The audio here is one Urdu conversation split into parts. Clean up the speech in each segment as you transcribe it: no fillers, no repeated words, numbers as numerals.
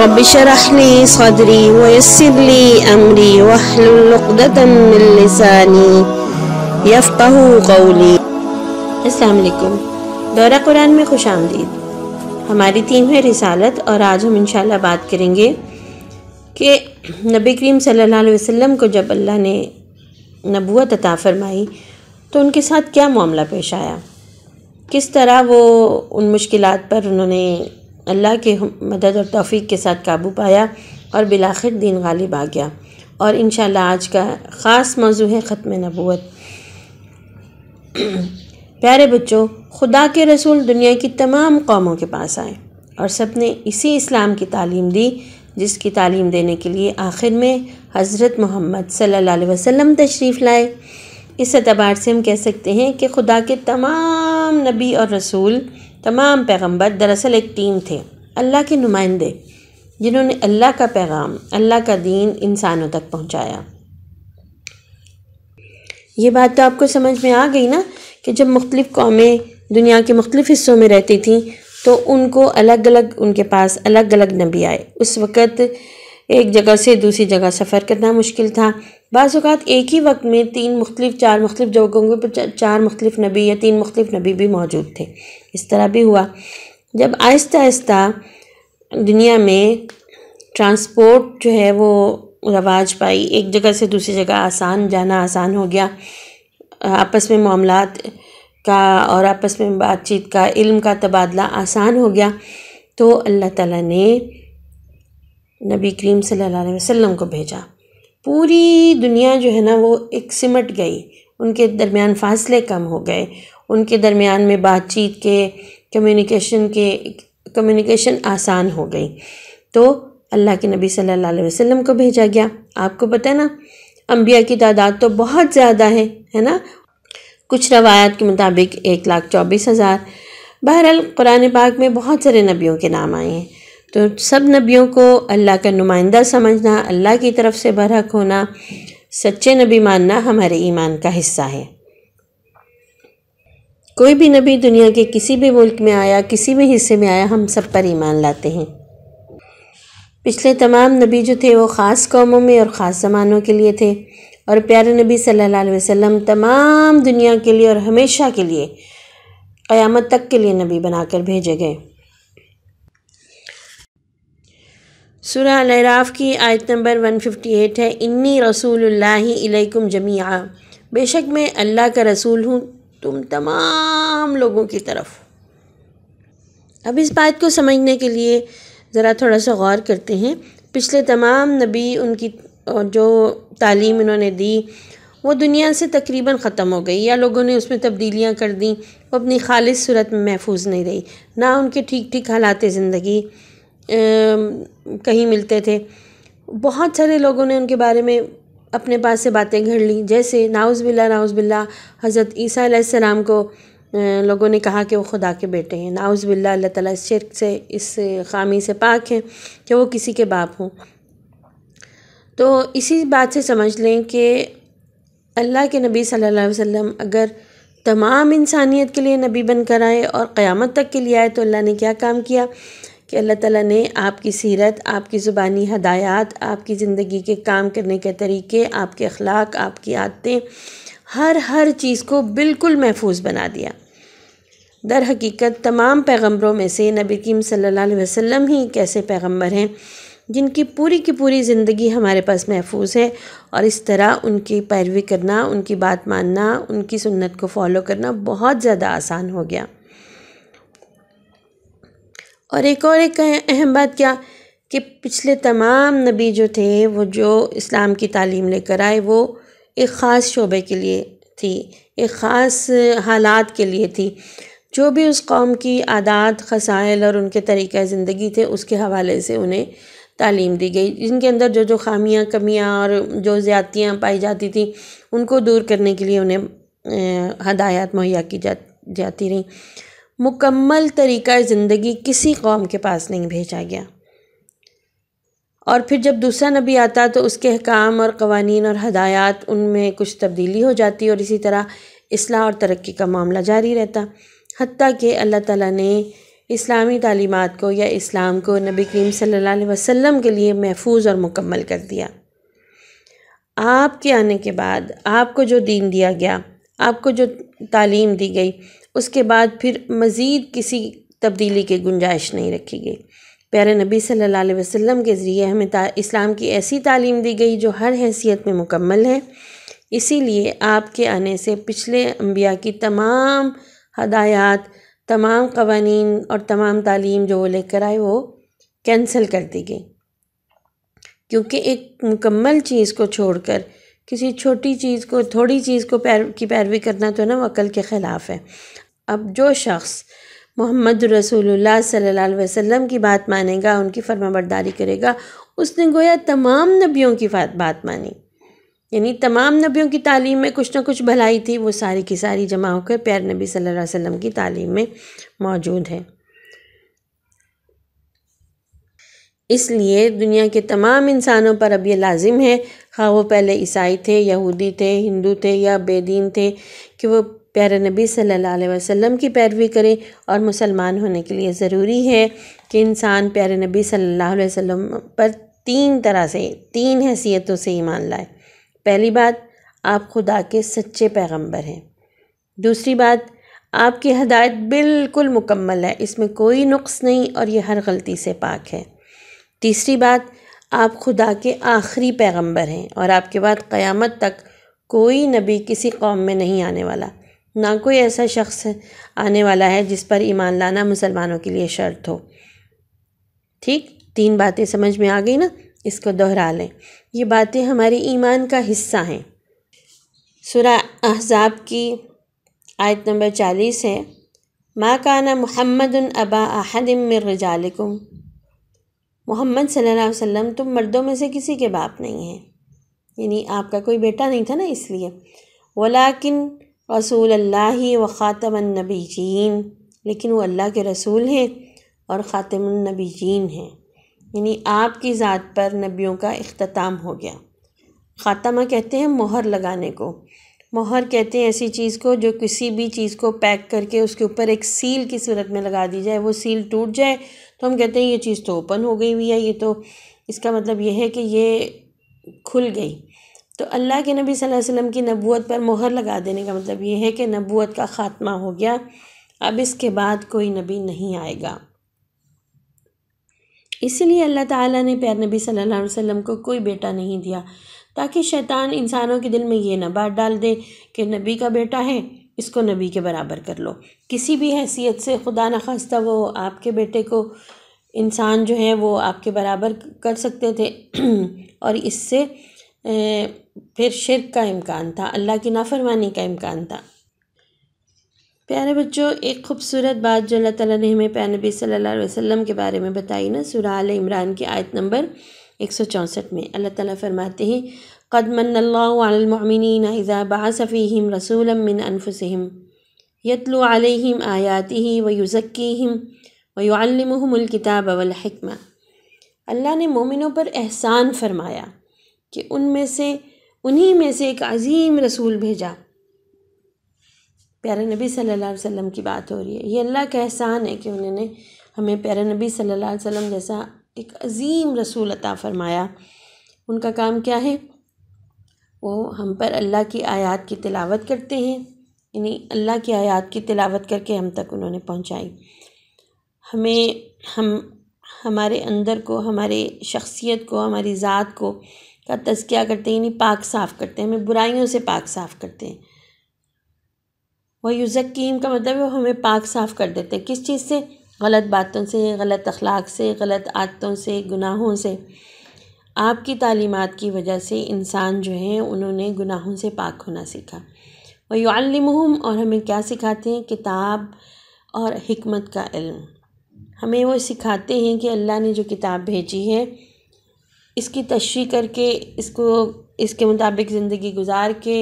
رب اشرح لي صدري ويسر لي أمري واحلل عقدة من لساني يفقهوا قولي۔ السلام علیکم، دورہ قرآن میں خوش آمدید۔ ہماری 3ویں رسالت، اور آج ہم انشاءاللہ بات کریں گے کہ نبی کریم صلی اللہ علیہ وسلم کو جب اللہ نے نبوت عطا فرمائی تو ان کے ساتھ کیا معاملہ پیش آیا، کس طرح وہ ان مشکلات پر انہوں نے اللہ کے مدد اور توفیق کے ساتھ قابو پایا اور بالآخر دین غالب آ گیا۔ اور انشاءاللہ آج کا خاص موضوع ہے ختم نبوت۔ پیارے بچوں، خدا کے رسول دنیا کی تمام قوموں کے پاس آئے اور سب نے اسی اسلام کی تعلیم دی جس کی تعلیم دینے کے لیے آخر میں حضرت محمد صلی اللہ علیہ وسلم تشریف لائے۔ اس اعتبار سے ہم کہہ سکتے ہیں کہ خدا کے تمام نبی اور رسول، تمام پیغمبر دراصل ایک ٹیم تھے، اللہ کے نمائندے جنہوں نے اللہ کا پیغام، اللہ کا دین انسانوں تک پہنچایا۔ یہ بات تو آپ کو سمجھ میں آ گئی نا کہ جب مختلف قومیں دنیا کے مختلف حصوں میں رہتی تھیں تو ان کو الگ الگ، ان کے پاس الگ الگ نبی آئے۔ اس وقت ایک جگہ سے دوسری جگہ سفر کرنا مشکل تھا۔ بعض اوقات ایک ہی وقت میں 4 مختلف جگہوں پر 4 مختلف نبی یا 3 مختلف نبی بھی موجود تھے۔ اس طرح بھی ہوا۔ جب آہستہ آہستہ دنیا میں ٹرانسپورٹ جو ہے وہ رواج پائی، ایک جگہ سے دوسری جگہ جانا آسان ہو گیا، آپس میں معاملات کا اور آپس میں بات چیت کا، علم کا تبادلہ آسان ہو گیا، تو اللہ تعالیٰ نے نبی کریم صلی اللہ علیہ وسلم کو بھیجا۔ پوری دنیا جو ہے نا وہ ایک سمٹ گئی، ان کے درمیان فاصلے کم ہو گئے، ان کے درمیان میں بات چیت کے کمیونیکیشن آسان ہو گئی، تو اللہ کے نبی صلی اللہ علیہ وسلم کو بھیجا گیا۔ آپ کو پتہ ہے نا، انبیاء کی تعداد تو بہت زیادہ ہے نا، کچھ روایات کے مطابق 1,24,000۔ بہرحال قرآن پاک میں بہت سارے نبیوں کے نام آئے ہیں، تو سب نبیوں کو اللہ کا نمائندہ سمجھنا، اللہ کی طرف سے برحق ہونا، سچے نبی ماننا ہمارے ایمان کا حصہ ہے۔ کوئی بھی نبی دنیا کے کسی بھی ملک میں آیا، کسی بھی حصے میں آیا، ہم سب پر ایمان لاتے ہیں۔ پچھلے تمام نبی جو تھے وہ خاص قوموں میں اور خاص زمانوں کے لیے تھے، اور پیارے نبی صلی اللہ علیہ وسلم تمام دنیا کے لیے اور ہمیشہ کے لیے، قیامت تک کے لیے نبی بنا کر بھیجے گئے۔ سورہ الاعراف کی آیت نمبر 158 ہے، انی رسول اللہ الیکم جمیعا، بے شک میں اللہ کا رسول ہوں تم تمام لوگوں کی طرف۔ اب اس بات کو سمجھنے کے لیے ذرا تھوڑا سا غور کرتے ہیں۔ پچھلے تمام نبی، ان کی جو تعلیم انہوں نے دی وہ دنیا سے تقریباً ختم ہو گئی، یا لوگوں نے اس میں تبدیلیاں کر دیں، وہ اپنی خالص صورت میں محفوظ نہیں رہی، نہ ان کے ٹھیک حالات زندگی کہیں ملتے تھے۔ بہت سارے لوگوں نے ان کے بارے میں اپنے پاس سے باتیں گھڑ لیں، جیسے نعوذ باللہ حضرت عیسیٰ علیہ السلام کو لوگوں نے کہا کہ وہ خدا کے بیٹے ہیں۔ نعوذ باللہ، اللہ تعالیٰ اس شرک سے، اس خامی سے پاک ہیں کہ وہ کسی کے باپ ہوں۔ تو اسی بات سے سمجھ لیں کہ اللہ کے نبی صلی اللہ علیہ وسلم اگر تمام انسانیت کے لیے نبی بن کر آئے اور قیامت تک کے لیے آئے، تو اللہ نے کیا کام کیا کہ اللہ تعالیٰ نے آپ کی سیرت، آپ کی زبانی ہدایات، آپ کی زندگی کے کام کرنے کے طریقے، آپ کے اخلاق، آپ کی عادتیں، ہر چیز کو بالکل محفوظ بنا دیا۔ در حقیقت تمام پیغمبروں میں سے نبی کریم صلی اللہ علیہ وسلم ہی ایک ایسے پیغمبر ہیں جن کی پوری زندگی ہمارے پاس محفوظ ہے، اور اس طرح ان کی پیروی کرنا، ان کی بات ماننا، ان کی سنت کو فالو کرنا بہت زیادہ آسان ہو گیا۔ اور ایک اہم بات کیا کہ پچھلے تمام نبی جو تھے، وہ جو اسلام کی تعلیم لے کر آئے، وہ ایک خاص شعبے کے لیے تھی، ایک خاص حالات کے لیے تھی۔ جو بھی اس قوم کی عادات، خصائل اور ان کے طریقہ زندگی تھے، اس کے حوالے سے انہیں تعلیم دی گئی، جن کے اندر جو خامیاں، کمیاں اور جو زیادتیاں پائی جاتی تھیں، ان کو دور کرنے کے لیے انہیں ہدایات مہیا کی جاتی رہیں۔ مکمل طریقہ زندگی کسی قوم کے پاس نہیں بھیجا گیا۔ اور پھر جب دوسرا نبی آتا تو اس کے احکام اور قوانین اور ہدایات ان میں کچھ تبدیلی ہو جاتی، اور اسی طرح اصلاح اور ترقی کا معاملہ جاری رہتا، حتیٰ کہ اللہ تعالیٰ نے اسلامی تعلیمات کو یا اسلام کو نبی کریم صلی اللہ علیہ وسلم کے لیے محفوظ اور مکمل کر دیا۔ آپ کے آنے کے بعد آپ کو جو دین دیا گیا، آپ کو جو تعلیم دی گئی، اس کے بعد پھر مزید کسی تبدیلی کی گنجائش نہیں رکھی گئی۔ پیارے نبی صلی اللہ علیہ وسلم کے ذریعے ہمیں اسلام کی ایسی تعلیم دی گئی جو ہر حیثیت میں مکمل ہے۔ اسی لیے آپ کے آنے سے پچھلے انبیاء کی تمام ہدایات، تمام قوانین اور تمام تعلیم جو وہ لے کر آئے وہ کینسل کر دی گئی، کیونکہ ایک مکمل چیز کو چھوڑ کر کسی چھوٹی چیز کو، تھوڑی چیز کو کی پیروی کرنا تو نا وہ عقل کے خلاف ہے۔ اب جو شخص محمد رسول اللہ صلی اللہ علیہ وسلم کی بات مانے گا، ان کی فرما برداری کرے گا، اس نے گویا تمام نبیوں کی بات مانی، یعنی تمام نبیوں کی تعلیم میں کچھ نہ کچھ بھلائی تھی، وہ ساری کی ساری جمع ہو کر پیارے نبی صلی اللہ علیہ وسلم کی تعلیم میں موجود ہے۔ اس لیے دنیا کے تمام انسانوں پر اب یہ لازم ہے، خواہ وہ پہلے عیسائی تھے، یہودی تھے، ہندو تھے یا بے دین تھے، کہ وہ پیارے نبی صلی اللہ علیہ وسلم کی پیروی کرے۔ اور مسلمان ہونے کے لیے ضروری ہے کہ انسان پیارے نبی صلی اللہ علیہ وسلم پر تین طرح سے، تین حیثیتوں سے ایمان لائے۔ پہلی بات، آپ خدا کے سچے پیغمبر ہیں۔ دوسری بات، آپ کی ہدایت بالکل مکمل ہے، اس میں کوئی نقص نہیں اور یہ ہر غلطی سے پاک ہے۔ تیسری بات، آپ خدا کے آخری پیغمبر ہیں اور آپ کے بعد قیامت تک کوئی نبی کسی قوم میں نہیں آنے والا، نہ کوئی ایسا شخص آنے والا ہے جس پر ایمان لانا مسلمانوں کے لیے شرط ہو۔ ٹھیک، تین باتیں سمجھ میں آ گئی نا؟ اس کو دہرا لیں، یہ باتیں ہمارے ایمان کا حصہ ہیں۔ سورہ احزاب کی آیت نمبر 40 ہے، ما کان محمد ابا احد من رجالکم، محمد صلی اللہ علیہ وسلم تم مردوں میں سے کسی کے باپ نہیں ہیں، یعنی آپ کا کوئی بیٹا نہیں تھا نا، اس لیے ولیکن رسول اللہ و خاتم النبیین، لیکن وہ اللہ کے رسول ہیں اور خاتم النبیین ہیں، یعنی آپ کی ذات پر نبیوں کا اختتام ہو گیا۔ خاتمہ کہتے ہیں مہر لگانے کو، مہر کہتے ہیں ایسی چیز کو جو کسی بھی چیز کو پیک کر کے اس کے اوپر ایک سیل کی صورت میں لگا دی جائے، وہ سیل ٹوٹ جائے تو ہم کہتے ہیں یہ چیز تو اوپن ہو گئی ہوئی ہے، یہ تو اس کا مطلب یہ ہے کہ یہ کھل گئی۔ تو اللہ کے نبی صلی اللہ علیہ وسلم کی نبوت پر مہر لگا دینے کا مطلب یہ ہے کہ نبوت کا خاتمہ ہو گیا، اب اس کے بعد کوئی نبی نہیں آئے گا۔ اسی لیے اللہ تعالیٰ نے پیارے نبی صلی اللہ علیہ وسلم کو کوئی بیٹا نہیں دیا، تاکہ شیطان انسانوں کے دل میں یہ نہ بات ڈال دے کہ نبی کا بیٹا ہے، اس کو نبی کے برابر کر لو۔ کسی بھی حیثیت سے خدا نخواستہ وہ آپ کے بیٹے کو انسان جو ہے وہ آپ کے برابر کر سکتے تھے اور اس سے پھر شرک کا امکان تھا، اللہ کی نافرمانی کا امکان تھا۔ پیارے بچوں، ایک خوبصورت بات جو اللہ تعالیٰ نے ہمیں پیارے نبی صلی اللہ علیہ وسلم کے بارے میں بتائی نا، سورہ آل عمران کی آیت نمبر 164 میں اللہ تعالیٰ فرماتے ہیں، قد من اللہ علی المؤمنین اذا بعث فیہم رسولا من انفسہم یتلو علیہم آیاتہ ویزکیہم ویعلمہم الکتاب والحکمہ۔ اللہ نے مومنوں پر احسان فرمایا کہ انہی میں سے ایک عظیم رسول بھیجا۔ پیارے نبی صلی اللہ علیہ وسلم کی بات ہو رہی ہے، یہ اللہ کا احسان ہے کہ انہوں نے ہمیں پیارے نبی صلی اللہ علیہ وسلم جیسا ایک عظیم رسول عطا فرمایا۔ ان کا کام کیا ہے؟ وہ ہم پر اللہ کی آیات کی تلاوت کرتے ہیں، یعنی اللہ کی آیات کی تلاوت کر کے ہم تک انہوں نے پہنچائی، ہمارے اندر کو، ہمارے شخصیت کو، ہماری ذات کو کا تزکیہ کرتے ہیں، یعنی پاک صاف کرتے ہیں، ہمیں برائیوں سے پاک صاف کرتے ہیں۔ وَيُزَكِّيهِمْ کا مطلب ہے وہ ہمیں پاک صاف کر دیتے ہیں، کس چیز سے؟ غلط باتوں سے، غلط اخلاق سے، غلط عادتوں سے، گناہوں سے۔ آپ کی تعلیمات کی وجہ سے انسان جو ہیں انہوں نے گناہوں سے پاک ہونا سیکھا۔ وَيُعَلِّمُهُمْ اور ہمیں کیا سکھاتے ہیں؟ کتاب اور حکمت کا علم۔ ہمیں وہ سکھاتے ہیں کہ اللہ نے جو کتاب بھیجی ہے اس کی تشریح کر کے، اس کے مطابق زندگی گزار کے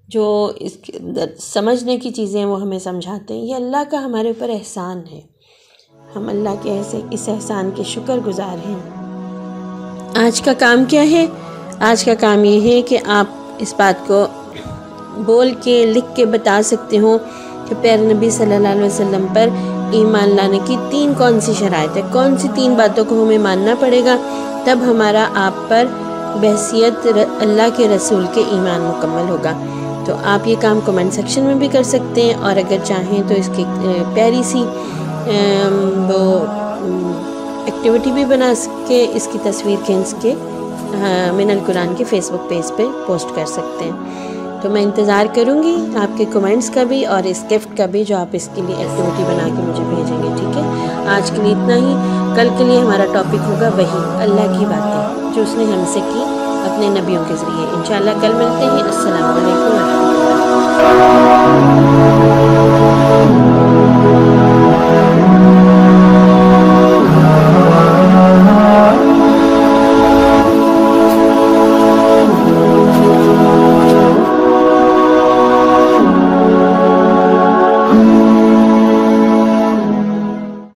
جو اس کے اندر سمجھنے کی چیزیں وہ ہمیں سمجھاتے ہیں۔ یہ اللہ کا ہمارے اوپر احسان ہے، ہم اللہ کے اس احسان کے شکر گزار ہیں۔ آج کا کام کیا ہے؟ آج کا کام یہ ہے کہ آپ اس بات کو بول کے، لکھ کے بتا سکتے ہوں کہ پیارے نبی صلی اللہ علیہ وسلم پر ایمان لانے کی 3 کون سی شرائط ہے، کون سی 3 باتوں کو ہمیں ماننا پڑے گا، تب ہمارا آپ پر بحیثیت اللہ کے رسول کے ایمان مکمل ہوگا۔ تو آپ یہ کام کمنٹ سیکشن میں بھی کر سکتے ہیں، اور اگر چاہیں تو اس کی پیاری سی وہ ایکٹیویٹی بھی بنا کے اس کی تصویر کھینچ کے من القرآن کے فیس بک پیج پہ پوسٹ کر سکتے ہیں۔ تو میں انتظار کروں گی آپ کے کمنٹس کا بھی اور اس گفٹ کا بھی جو آپ اس کے لیے ایکٹیویٹی بنا کے مجھے بھیجیں گے، ٹھیک ہے؟ آج کے لیے اتنا ہی۔ کل کے لیے ہمارا ٹاپک ہوگا وحی، اللہ کی باتیں جو اس نے ہم سے کی اپنے نبیوں کے ذریعے۔ انشاءاللہ کل ملتے ہیں۔ السلام علیکم ورحمۃ اللہ۔